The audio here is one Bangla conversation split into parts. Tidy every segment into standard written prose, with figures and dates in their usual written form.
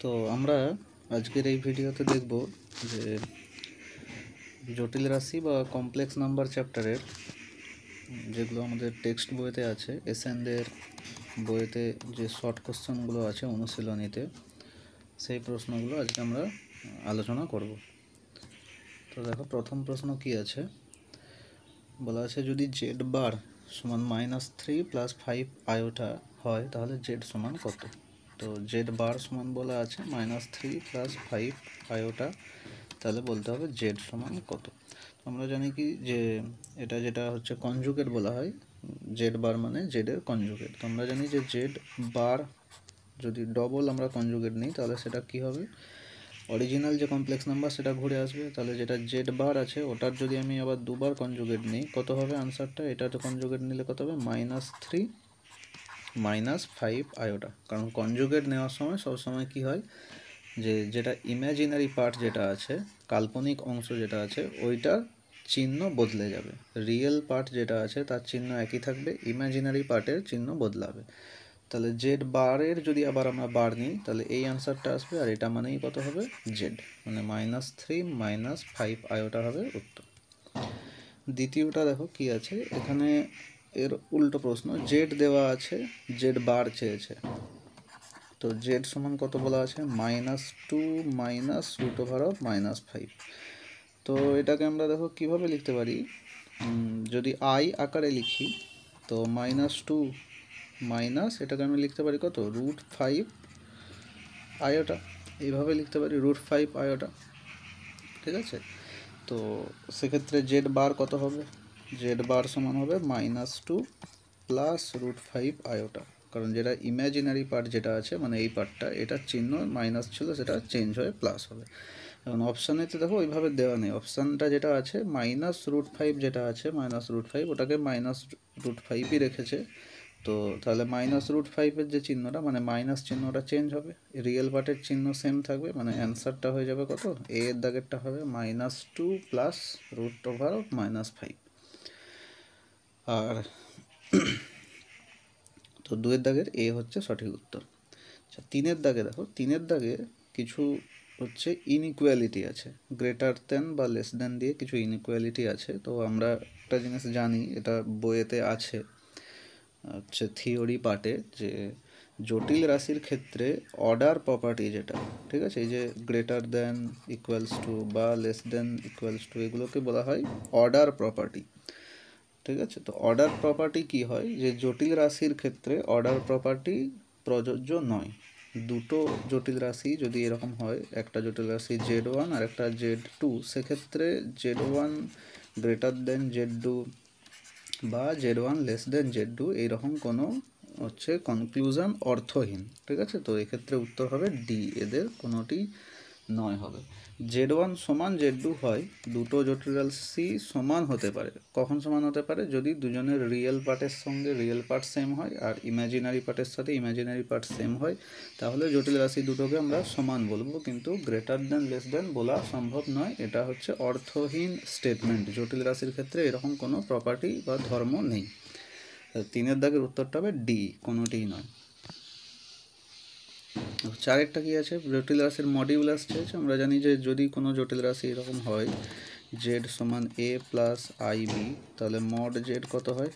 তো আমরা আজকের এই ভিডিওতে দেখব যে জটিল রাশি বা কমপ্লেক্স নাম্বার চ্যাপ্টারের যেগুলো আমাদের টেক্সট বইতে আছে, এসএনদের বইতে যে শর্ট কোশ্চেনগুলো আছে অনুশীলনীতে, সেই প্রশ্নগুলো আজকে আমরা আলোচনা করব। তো দেখো, প্রথম প্রশ্ন কি আছে, বলা আছে যদি জেড বার সমান -3 + 5 আয়োটা হয় তাহলে জেড সমান কত। তো জেড বার সমান বলা আছে -3 + 5 আয়োটা, তাহলে বলতে হবে জেড সমান কত। আমরা জানি কি যে এটা যেটা হচ্ছে কনজুগেট বলা হয়, জেড বার মানে জেডের কনজুগেট। তো আমরা জানি যে জেড বার যদি ডবল আমরা কনজুগেট নিই তাহলে সেটা কি হবে, অরিজিনাল যে কমপ্লেক্স নাম্বার সেটা ঘুরে আসবে। তাহলে যেটা জেড বার আছে ওটার যদি আমি আবার দুবার কনজুগেট নিই কত হবে আনসারটা, এটাতে কনজুগেট নিলে কত হবে -3 - 5 আয়োটা। কারণ কনজুগেট নেওয়ার সময় সবসময় কি হয় যে যেটা ইমাজিনারি পার্ট যেটা আছে, কাল্পনিক অংশ যেটা আছে, ওইটার চিহ্ন বদলে যাবে। রিয়েল পার্ট যেটা আছে তার চিহ্ন একই থাকবে, ইমাজিনারি পার্টের চিহ্ন বদলাবে। তাহলে জেড বারের যদি আবার আমরা বার নিই তাহলে এই আনসারটা আসবে, আর এটা মানেই কত হবে জেড, মানে -3 - 5 আয়োটা হবে উত্তর। দ্বিতীয়টা দেখো কি আছে এখানে, এর উল্টো প্রশ্ন, জেড দেওয়া আছে, জেড বার চেয়েছে। তো জেড সমান কত বলা আছে, -2 - √5। তো এটাকে আমরা দেখো কিভাবে লিখতে পারি, যদি আই আকারে লিখি তো -2 মাইনাস এটাকে আমি লিখতে পারি কত, √5 আয়োটা, এইভাবে লিখতে পারি √5 আয়োটা, ঠিক আছে। তো সেক্ষেত্রে জেড বার কত হবে, জেড বার সমান হবে -2 + √5 আয়োটা, কারণ যেটা ইমাজিনারি পার্ট যেটা আছে মানে এই পার্টটা, এটার চিহ্ন মাইনাস ছিল সেটা চেঞ্জ হয়ে প্লাস হবে। এখন অপশানেতে দেখো ওইভাবে দেওয়া নেই, অপশানটা যেটা আছে -√5 যেটা আছে -√5 ওটাকে -√5ই রেখেছে। তো তাহলে -√5-এর যে চিহ্নটা মানে মাইনাস চিহ্নটা চেঞ্জ হবে, রিয়েল পার্টের চিহ্ন সেম থাকবে, মানে অ্যান্সারটা হয়ে যাবে কত, এ এর দাগেরটা হবে -2 + √5। আর তো 2-এর দাগের এ হচ্ছে সঠিক উত্তর। আচ্ছা, 3-এর দাগে দেখো, 3-এর দাগে কিছু হচ্ছে ইনইকুয়ালিটি আছে, গ্রেটার দেন বা লেস দেন দিয়ে কিছু ইনইকুয়ালিটি আছে। তো আমরা একটা জিনিস জানি, এটা বইয়েতে আছে হচ্ছে থিওরি পার্টে, যে জটিল রাশির ক্ষেত্রে অর্ডার প্রপার্টি যেটা, ঠিক আছে, এই যে গ্রেটার দেন ইকুয়ালস টু বা লেস দেন ইকুয়ালস টু, এগুলোকে বলা হয় অর্ডার প্রপার্টি, ঠিক আছে। তো অর্ডার প্রপার্টি কি হয়, যে জটিল রাশির ক্ষেত্রে অর্ডার প্রপার্টি প্রযোজ্য নয়। দুটো জটিল রাশি যদি এরকম হয়, একটা জটিল রাশি Z1 আর একটা Z2, সেক্ষেত্রে Z1 গ্রেটার দেন Z2 বা Z1 লেস দেন Z2 এইরকম কোনো হচ্ছে কনক্লুশন অর্থহীন, ঠিক আছে। তো এক্ষেত্রে উত্তর হবে ডি, এদের কোনোটি নয় হবে। Z1 সমান Z2 হয়, দুটো জটিল রাশি সমান হতে পারে। কখন সমান হতে পারে, যদি দুজনের রিয়েল পার্টের সঙ্গে রিয়েল পার্ট সেম হয় আর ইমাজিনারি পার্টের সাথে ইমাজিনারি পার্ট সেম হয়, তাহলে জটিল রাশি দুটোকে আমরা সমান বলবো। কিন্তু গ্রেটার দেন লেস দেন বলা সম্ভব নয়, এটা হচ্ছে অর্থহীন স্টেটমেন্ট। জটিল রাশির ক্ষেত্রে এরকম কোনো প্রপার্টি বা ধর্ম নেই। 3-এর দাগের উত্তরটা হবে ডি, কোনোটিই নয়। 4-একটা কি আছে, জটিল রাশির মডিউলাস চেয়েছে। আমরা জানি যে যদি কোনো জটিল রাশি এরকম হয় জেড সমান a + IB, তাহলে মড জেড কত হয়,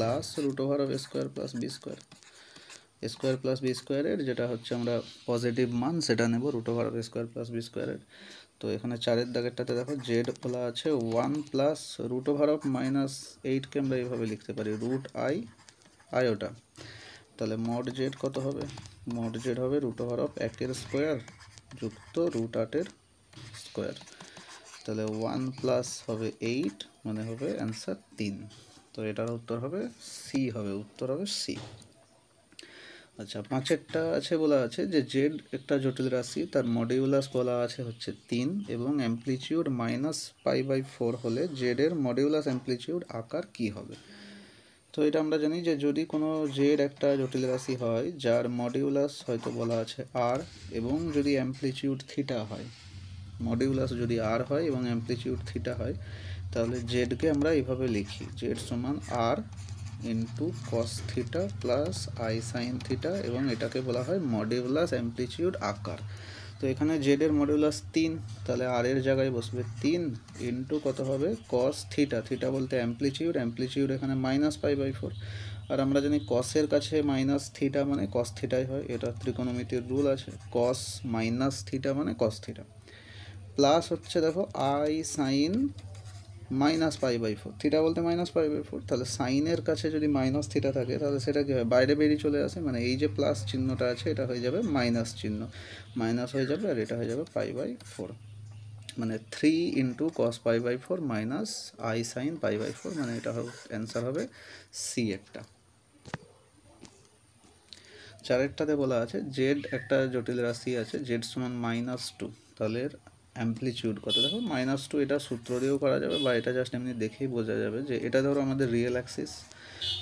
+√(a² + b², a² + b²-এর যেটা হচ্ছে আমরা পজিটিভ মান সেটা নেব √(a² + b²-এর। তো এখানে 4-এর দাগেরটাতে দেখো জেড বলা আছে 1 + √(−8)কে আমরা এইভাবে লিখতে পারি √i আয়োটা। তাহলে মড জেড কত হবে, মড জেড হবে √(1)² যুক্ত √8)²। তাহলে 1 প্লাস হবে 8, মানে হবে অ্যান্সার 3। তো এটার উত্তর হবে সি, হবে উত্তর হবে সি। আচ্ছা, 5-এরটা আছে, বলা আছে যে জেড একটা জটিল রাশি, তার মডিউলাস বলা আছে হচ্ছে 3 এবং অ্যামপ্লিটিউড -π/4 হলে জেড এর মডিউলাস অ্যামপ্লিটিউড আকার কি হবে। তো এটা আমরা জানি যে যদি কোনো জেড একটা জটিল রাশি হয় যার মডিউলাস হয়তো বলা আছে আর, এবং যদি অ্যামপ্লিটিউড থিটা হয়, মডিউলাস যদি আর হয় এবং অ্যামপ্লিটিউড থিটা হয়, তাহলে জেডকে আমরা এইভাবে লিখি, জেড সমান R into cos theta plus I sine theta, এবং এটাকে বলা হয় মডিউলাস অ্যামপ্লিটিউড আকার। তো এখানে জেডের মডিউলাস 3, তাহলে আর এর জায়গায় বসবে 3 ইন্টু কত হবে কস থিটা, থিটা বলতে অ্যামপ্লিটিউড, অ্যামপ্লিটিউড এখানে -π/4, আর আমরা জানি কসের কাছে মাইনাস থিটা মানে কস থিটাই হয়, এটা ত্রিকোণমিতির রুল আছে, কস মাইনাস থিটা মানে কস থিটা, প্লাস হচ্ছে দেখো আই সাইন -π/4, থিটা বলতে -π/4, তাহলে সাইনের কাছে যদি মাইনাস থিটা থাকে তাহলে সেটা কী হয়, বাইরে বেরিয়ে চলে আসে, মানে এই যে প্লাস চিহ্নটা আছে এটা হয়ে যাবে মাইনাস চিহ্ন, মাইনাস হয়ে যাবে, আর এটা হয়ে যাবে π/4, মানে 3 into cos π/4 minus I sine π/4, মানে এটা হবে অ্যান্সার হবে সি একটা। চারেরটাতে বলা আছে জেড একটা জটিল রাশি আছে, জেড সমান -2, তাহলে এর অ্যামপ্লিটিউড কত, দেখো -2 এটা সূত্র দিয়েও করা যাবে, বা এটা জাস্ট এমনি দেখেই বোঝা যাবে যে এটা ধরো আমাদের রিয়েল অ্যাক্সিস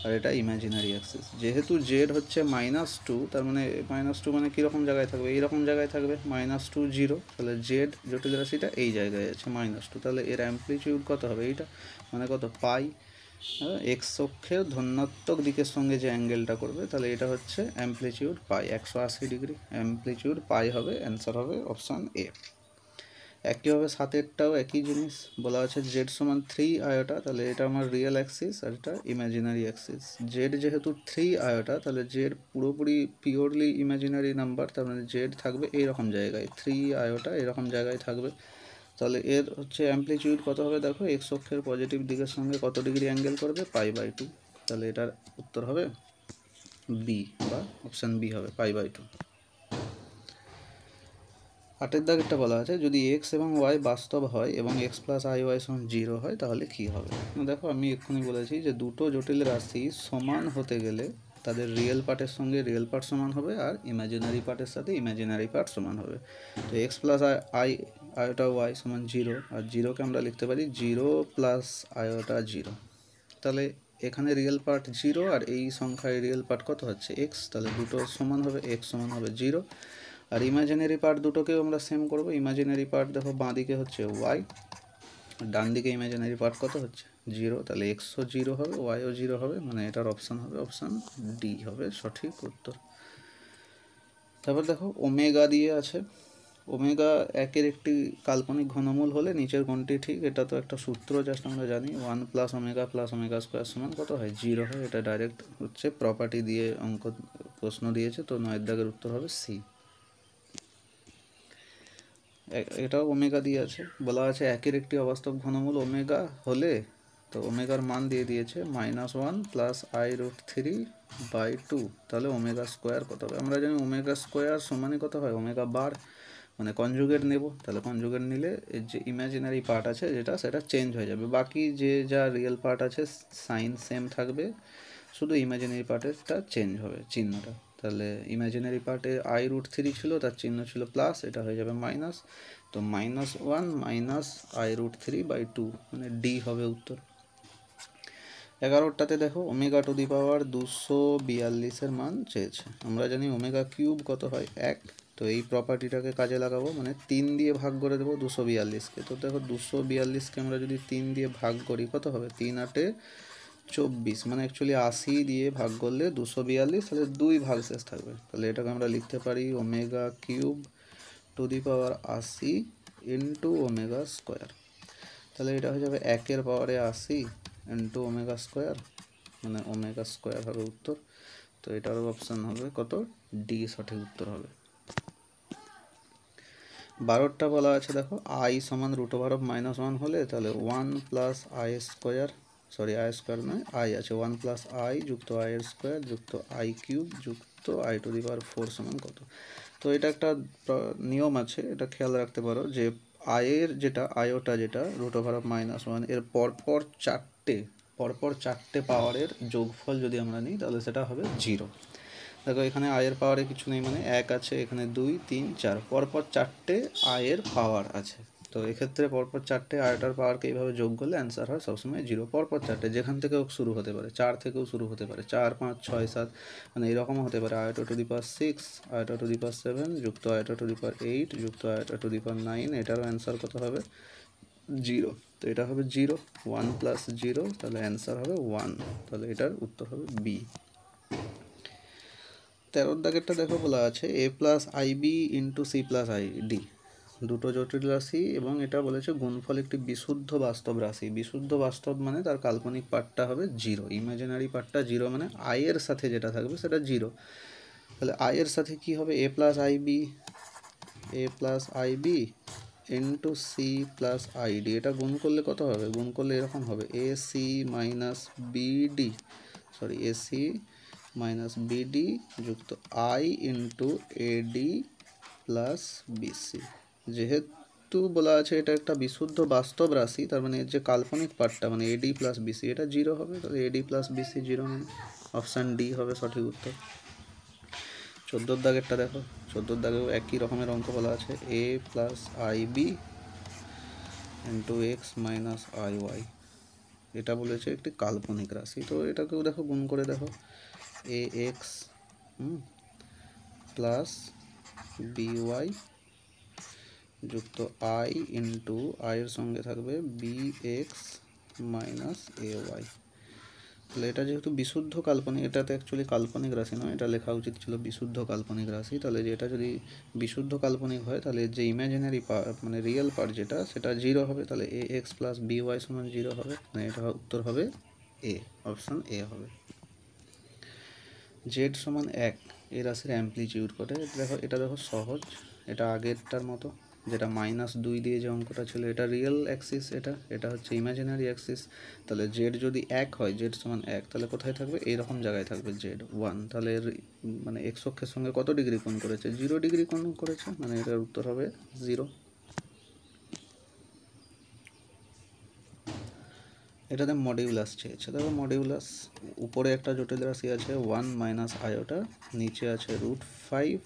আর এটা ইমাজিনারি অ্যাক্সিস, যেহেতু জেড হচ্ছে -2, তার মানে -2 মানে কীরকম জায়গায় থাকবে, এইরকম জায়গায় থাকবে, -2 0, তাহলে জেড জটিল রাশিটা এই জায়গায় আছে -2, তাহলে এর অ্যামপ্লিটিউড কত হবে এইটা, মানে কত পাই, এক্স অক্ষের ধনাত্মক দিকের সঙ্গে যে অ্যাঙ্গেলটা করবে, তাহলে এটা হচ্ছে অ্যামপ্লিটিউড পাই, 180 ডিগ্রি, অ্যামপ্লিটিউড পাই হবে, অ্যান্সার হবে অপশান এ। একইভাবে সাতেরটাও একই জিনিস বলা আছে, জেড সমান 3 আয়োটা, তাহলে এটা আমার রিয়েল অ্যাক্সিস আর এটা ইমাজিনারি অ্যাক্সিস, জেড যেহেতু 3 আয়োটা তাহলে জেড পুরোপুরি পিওরলি ইমাজিনারি নাম্বার, তার মানে জেড থাকবে এইরকম জায়গায়, 3 আয়োটা এরকম জায়গায় থাকবে, তাহলে এর হচ্ছে অ্যামপ্লিটিউড কত হবে, দেখো এক্স অক্ষের পজিটিভ দিকের সঙ্গে কত ডিগ্রি অ্যাঙ্গেল করবে, π/2, তাহলে এটার উত্তর হবে বি, বা অপশান বি হবে π/2। আটের দাগেরটা বলা আছে যদি এক্স এবং ওয়াই বাস্তব হয় এবং এক্স প্লাস আই ওয়াই সমান 0 হয় তাহলে কী হবে। দেখো আমি এক্ষুনি বলেছি যে দুটো জটিল রাশি সমান হতে গেলে তাদের রিয়েল পার্টের সঙ্গে রিয়েল পার্ট সমান হবে আর ইমাজিনারি পার্টের সাথে ইমাজিনারি পার্ট সমান হবে। তো x plus i iota y সমান 0, আর 0কে আমরা লিখতে পারি 0 প্লাস আয়োটা 0, তাহলে এখানে রিয়েল পার্ট 0 আর এই সংখ্যায় রিয়েল পার্ট কত হচ্ছে এক্স, তাহলে দুটো সমান হবে, এক্স সমান হবে 0, আর ইমাজিনারি পার্ট দুটোকেও আমরা সেম করব, ইমাজিনারি পার্ট দেখো বাঁ দিকে হচ্ছে ওয়াই, ডান দিকে ইমাজিনারি পার্ট কত হচ্ছে 0, তাহলে এক্সও 0 হবে ওয়াইও 0 হবে, মানে এটার অপশান হবে অপশান ডি হবে সঠিক উত্তর। তারপর দেখো ওমেগা দিয়ে আছে, ওমেগা একের একটি কাল্পনিক ঘনমূল হলে নিচের কোনটি ঠিক, এটা তো একটা সূত্র জাস্ট আমরা জানি, 1 প্লাস ওমেগা স্কোয়ার সমান কত হয় 0 হয়, এটা ডাইরেক্ট হচ্ছে প্রপার্টি দিয়ে অঙ্ক প্রশ্ন দিয়েছে, তো 9 দাগের উত্তর হবে সি। এটাও ওমেগা দিয়ে আছে, বলা আছে একের একটি অবাস্তব ঘনমূল ওমেগা হলে, তো ওমেগার মান দিয়ে দিয়েছে -1 প্লাস i√3/2, তাহলে ওমেগা স্কোয়ার কত হবে, আমরা জানি ওমেগা স্কোয়ার সমানই কত হয় ওমেগা বার, মানে কনজুগেট নেব, তাহলে কনজুগেট নিলে এর যে ইমাজিনারি পার্ট আছে যেটা সেটা চেঞ্জ হয়ে যাবে, বাকি যে যা রিয়েল পার্ট আছে সাইন সেম থাকবে, শুধু ইমাজিনারি পার্টেরটা চেঞ্জ হবে চিহ্নটা, তাহলে ইমাজিনারি পার্টে i√3 ছিল তার চিহ্ন ছিল প্লাস, এটা হয়ে যাবে মাইনাস, তো -1 মাইনাস i√3/2, মানে ডি হবে উত্তর। 11টাতে দেখো ওমেগা টু দি পাওয়ার 242-এর মান চেয়েছে, আমরা জানি ওমেগা কিউব কত হয় 1, তো এই প্রপার্টিটাকে কাজে লাগাবো, মানে 3 দিয়ে ভাগ করে দেবো 242কে, তো দেখো 242কে আমরা যদি 3 দিয়ে ভাগ করি কত হবে, 3 8 24, মানে অ্যাকচুয়ালি 80 দিয়ে ভাগ করলে 242, তাহলে 2 ভাগশেষ থাকবে, তাহলে এটাকে আমরা লিখতে পারি omega cube to the power 80 into omega square, তাহলে এটা হয়ে যাবে 1-এর পাওয়ারে 80 ইন্টু ওমেগা স্কোয়ার, মানে ওমেগা স্কোয়ার হবে উত্তর, তো এটার অপশান হবে কত ডি সঠিক উত্তর হবে। 12টা বলা আছে দেখো আই সমান √(-1) হলে তাহলে 1 plus I square, sorry I square নয় আই আছে, 1 প্লাস আই যুক্ত আই এর স্কোয়ার যুক্ত আই কিউব যুক্ত i⁴ সমান কত, তো এটা একটা নিয়ম আছে, এটা খেয়াল রাখতে পারো যে আয়ের যেটা আয়োটা যেটা √(-1) এর পরপর চারটে পাওয়ারের যোগফল যদি আমরা নিই তাহলে সেটা হবে 0। দেখো এখানে আয়ের পাওয়ারে কিছু নেই, মানে 1 আছে, এখানে 2 3 4, পরপর চারটে আয়ের পাওয়ার আছে, তো এক্ষেত্রে পরপর চারটে আয়টার পাওয়ারকে এইভাবে যোগ করলে অ্যান্সার হয় সবসময় 0, পরপর চারটে যেখান থেকেও শুরু হতে পারে, 4 থেকেও শুরু হতে পারে, 4 5 6 7, মানে এরকমও হতে পারে i⁴6 i⁴7 যুক্ত i⁴8 যুক্ত i⁴9, এটারও অ্যান্সার কত হবে 0। তো এটা হবে 0, 1 প্লাস 0, তাহলে অ্যান্সার হবে 1, তাহলে এটার উত্তর হবে বি। 13 দাগেরটা দেখো বলা আছে A plus IB into C plus ID, দুটো জটিল রাশি এবং এটা বলেছে গুণফল একটি বিশুদ্ধ বাস্তব রাশি। বিশুদ্ধ বাস্তব মানে তার কাল্পনিক পার্টটা হবে 0, ইমাজিনারি পার্টটা 0, মানে আই এর সাথে যেটা থাকবে সেটা 0। তাহলে আই এর সাথে কি হবে, A plus IB into C plus ID, এটা গুণ করলে কত হবে, গুণ করলে এরকম হবে AC minus BD, sorry AC minus BD যুক্ত I into AD plus BC. যেহেতু বলা আছে এটা একটা বিশুদ্ধ বাস্তব রাশি, তার মানে এর যে কাল্পনিক পার্টটা মানে এডি প্লাস বিসি এটা 0 হবে, তাহলে এডি প্লাস বিসি 0 মানে অপশান ডি হবে সঠিক উত্তর। 14 দাগেরটা দেখো, 14 দাগেও একই রকমের অঙ্ক বলা আছে A plus IB into X minus I Y, এটা বলেছে একটি কাল্পনিক রাশি। তো এটাকেও দেখো গুণ করে দেখো, এ এক্স প্লাস বিওয়াই যুক্ত আই ইন্টু আইয়ের সঙ্গে থাকবে B x minus A Y. তাহলে এটা যেহেতু বিশুদ্ধ কাল্পনিক, এটাতে অ্যাকচুয়ালি কাল্পনিক রাশি নয়, এটা লেখা উচিত ছিল বিশুদ্ধ কাল্পনিক রাশি। তাহলে যেটা যদি বিশুদ্ধ কাল্পনিক হয় তাহলে যে ইমাজিনারি পার্ট মানে রিয়েল পার্ট যেটা সেটা 0 হবে, তাহলে এ এক্স প্লাস বি ওয়াই সমান 0 হবে, মানে এটা উত্তর হবে এ, অপশান এ হবে। জেড সমান 1 এই রাশির অ্যাম্পলিটিউড করে দেখো, এটা দেখো সহজ, এটা আগেরটার মতো, যেটা -2 দিয়ে যে অঙ্কটা ছিল এটা রিয়েল অ্যাক্সিস, এটা হচ্ছে ইমাজিনারি অ্যাক্সিস। তাহলে জেড যদি 1 হয়, জেড সমান 1, তাহলে কোথায় থাকবে, এইরকম জায়গায় থাকবে জেড 1, তাহলে এর মানে এক্স অক্ষের সঙ্গে কত ডিগ্রি কোণ করেছে, 0 ডিগ্রি কোণ করেছে, মানে এটার উত্তর হবে 0। এটাতে মডিউলাস চেয়েছে, দেখো মডিউলাস উপরে একটা জটিল রাশি আছে 1 মাইনাস আয়োটা, নিচে আছে √5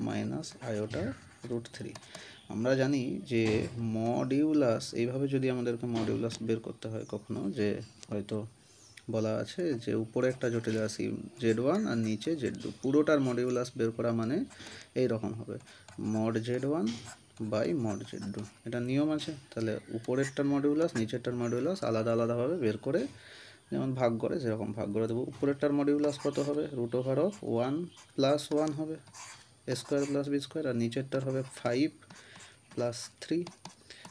মাইনাস আয়োটা √3। আমরা জানি যে মডিউলাস, এইভাবে যদি আমাদেরকে মডিউলাস বের করতে হয় কখনো, যে হয়তো বলা আছে যে উপরে একটা জটিল রাশি Z1 আর নিচে Z2, পুরোটার মডিউলাস বের করা মানে এই রকম হবে mod Z1 by mod Z2, এটা নিয়ম আছে। তাহলে উপরেরটার মডিউলাস নিচেরটার মডিউলাস আলাদা আলাদাভাবে বের করে যেমন ভাগ করে সেরকম ভাগ করে দেবো। উপরেরটার মডিউলাস কত হবে, √1 প্লাস 1 হবে, a square plus B square, আর নিচেরটার হবে 5 প্লাস 3,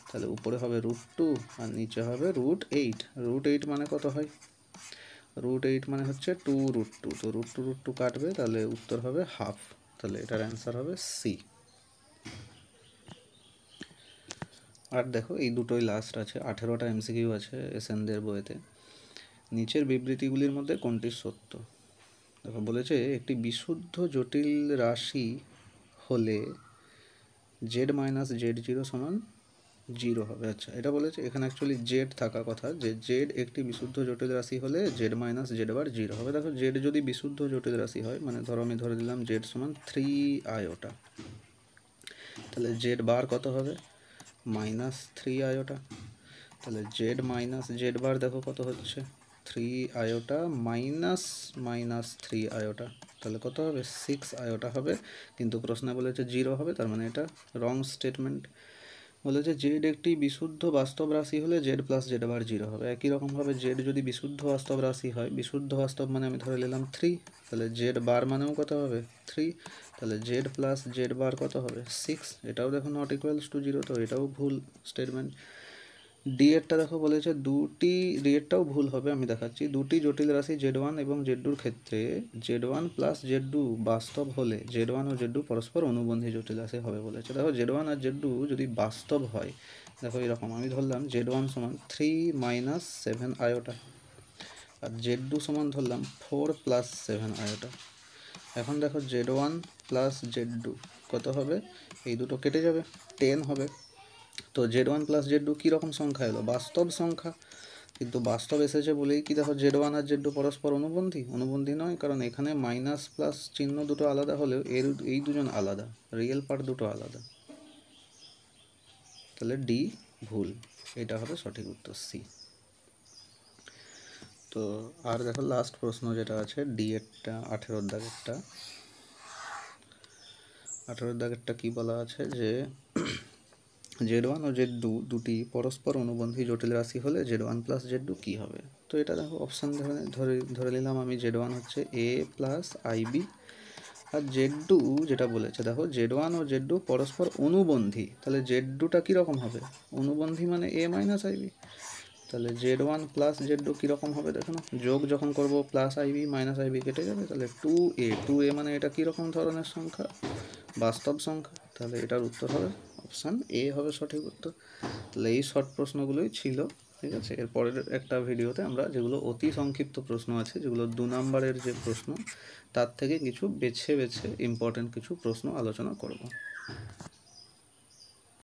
তাহলে উপরে হবে √2 আর নিচে হবে √8। √8 মানে কত হয়, √8 মানে হচ্ছে 2√2, তো √2 কাটবে, তাহলে উত্তর হবে হাফ, তাহলে এটার অ্যান্সার হবে সি। আর দেখো এই দুটোই লাস্ট আছে, 18টা এমসিকিউ আছে এসএনদের বইতে। নিচের বিবৃতিগুলির মধ্যে কোনটি সত্য, দেখো বলেছে একটি বিশুদ্ধ জটিল রাশি হলে জেড মাইনাস Z0 সমান 0 হবে। আচ্ছা, এটা বলেছে এখানে অ্যাকচুয়ালি জেড থাকা কথা, যে জেড একটি বিশুদ্ধ জটিল রাশি হলে জেড মাইনাস জেড বার 0 হবে। দেখো জেড যদি বিশুদ্ধ জটিল রাশি হয়, মানে ধরো আমি ধরে দিলাম জেড সমান 3 আয়োটা, তাহলে জেড বার কত হবে, -3 আয়োটা, তাহলে জেড মাইনাস জেড বার দেখো কত হচ্ছে 3 আয়োটা মাইনাস -3 আয়োটা, তাহলে কত হবে 6 আয়োটা হবে। কিন্তু প্রশ্নে বলেছে 0 হবে, তার মানে এটা রং স্টেটমেন্ট। বলেছে জেড একটি বিশুদ্ধ বাস্তব রাশি হলে জেড প্লাস জেড বার 0 হবে। একই রকমভাবে জেড যদি বিশুদ্ধ বাস্তব রাশি হয়, বিশুদ্ধ বাস্তব মানে আমি ধরে নিলাম 3, তাহলে জেড বার মানেও কত হবে 3, তাহলে জেড প্লাস জেড বার কত হবে 6, এটাও দেখো নট ইকুয়ালস টু 0, তো এটাও ভুল স্টেটমেন্ট। ডি এরটা দেখো বলেছে দুটি, ডি এরটাও ভুল হবে, আমি দেখাচ্ছি। দুটি জটিল রাশি Z1 এবং Z2 ক্ষেত্রে Z1 প্লাস Z2 বাস্তব হলে Z1 ও Z2 পরস্পর অনুবন্ধী জটিল রাশি হবে বলেছে। দেখো Z1 আর Z2 যদি বাস্তব হয়, দেখো এরকম আমি ধরলাম Z1 সমান 3 মাইনাস 7 আয়োটা, আর Z2 সমান ধরলাম 4 প্লাস 7 আয়োটা। এখন দেখো Z1 প্লাস Z2 কত হবে, এই দুটো কেটে যাবে 10 হবে। তো Z1 প্লাস Z2 কীরকম সংখ্যা এলো, বাস্তব সংখ্যা, কিন্তু বাস্তব এসেছে বলেই কি দেখো Z1 আর Z2 পরস্পর অনুবন্ধী নয়, কারণ এখানে মাইনাস প্লাস চিহ্ন দুটো আলাদা হলেও এই দুজন আলাদা, রিয়েল পার্ট দুটো আলাদা, তাহলে ডি ভুল, এটা হবে সঠিক উত্তর সি। তো আর দেখো লাস্ট প্রশ্ন যেটা আছে ডি এরটা 18 দাগেরটা, 18 দাগেরটা কি বলা আছে যে Z1 ও Z2 দুটি পরস্পর অনুবন্ধী জটিল রাশি হলে Z1 প্লাস Z2 কী হবে? তো এটা দেখো অপশান ধরে নিলাম আমি Z1 হচ্ছে A plus IB, R Z2 যেটা বলেছে দেখো Z1 ও Z2 পরস্পর অনুবন্ধী, তাহলে Z2টা কীরকম হবে? অনুবন্ধী মানে A মাইনাস IB, তাহলে Z1 প্লাস Z2 কীরকম হবে দেখো না, যোগ যখন করব প্লাস IB মাইনাস IB কেটে যাবে, তাহলে 2A মানে এটা কীরকম ধরনের সংখ্যা? বাস্তব সংখ্যা, তাহলে এটার উত্তর হবে অপশান A হবে সঠিক উত্তর। তাহলে এই শর্ট প্রশ্নগুলোই ছিল, ঠিক আছে। এরপরের একটা ভিডিওতে আমরা যেগুলো অতি সংক্ষিপ্ত প্রশ্ন আছে, যেগুলো 2 নম্বরের যে প্রশ্ন, তার থেকে কিছু বেছে বেছে ইম্পর্টেন্ট কিছু প্রশ্ন আলোচনা করব।